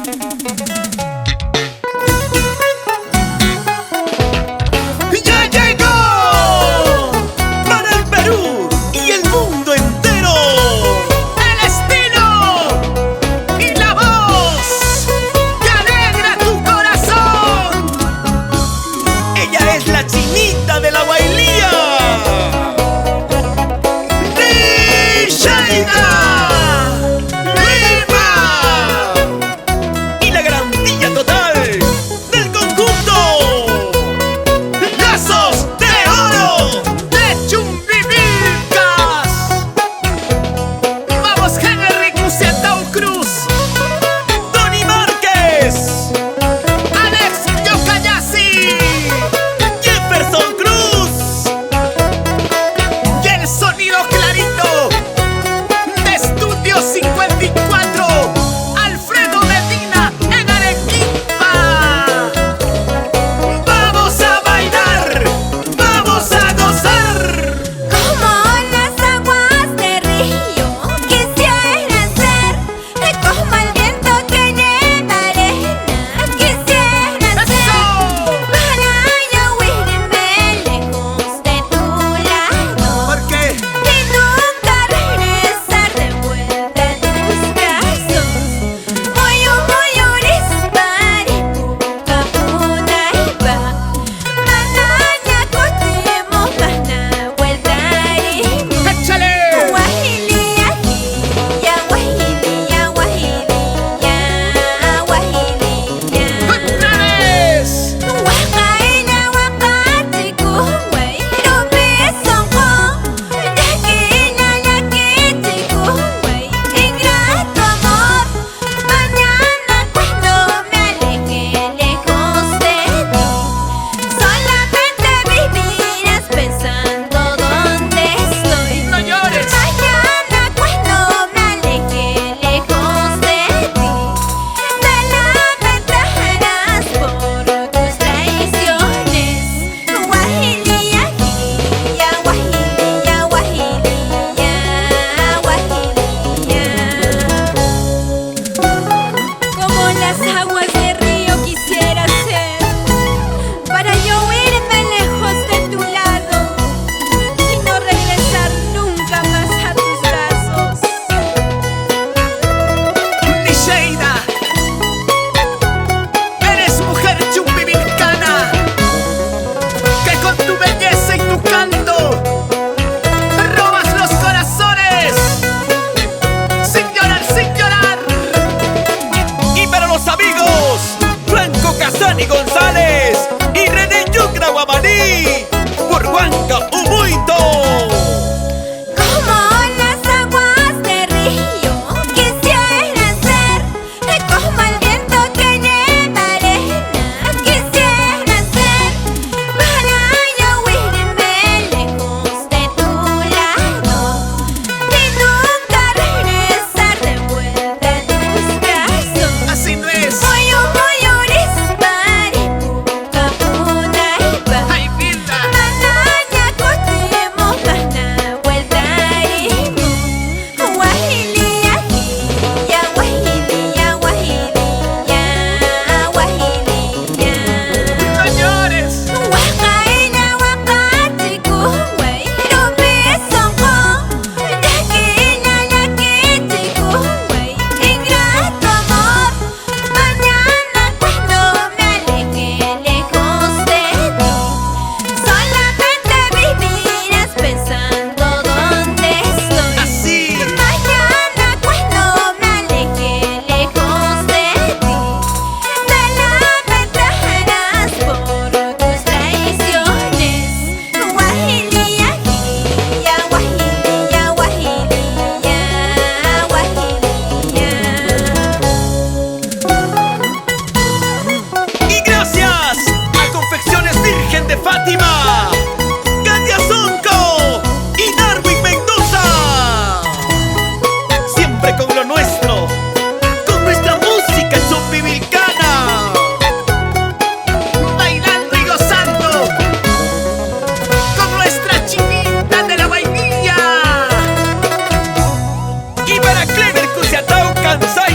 ¡Ya llegó! Para el Perú y el mundo entero, el estilo y la voz que alegra tu corazón. Ella es la chinita de la bailía, Nisheida. Casani González y René Yucra Guamaní por Huanca Umuito. Como las aguas de río quisiera ser, como el viento que lleva arena quisiera ser, para yo huirme lejos de tu lado y nunca regresar de vuelta a tus brazos. Así no es. De Fátima, Katia Zonco y Darwin Mendoza. Siempre con lo nuestro, con nuestra música chumbivilcana, bailando y gozando con nuestra chinita de la vainilla. Y para Clever Cusiatao Kansai.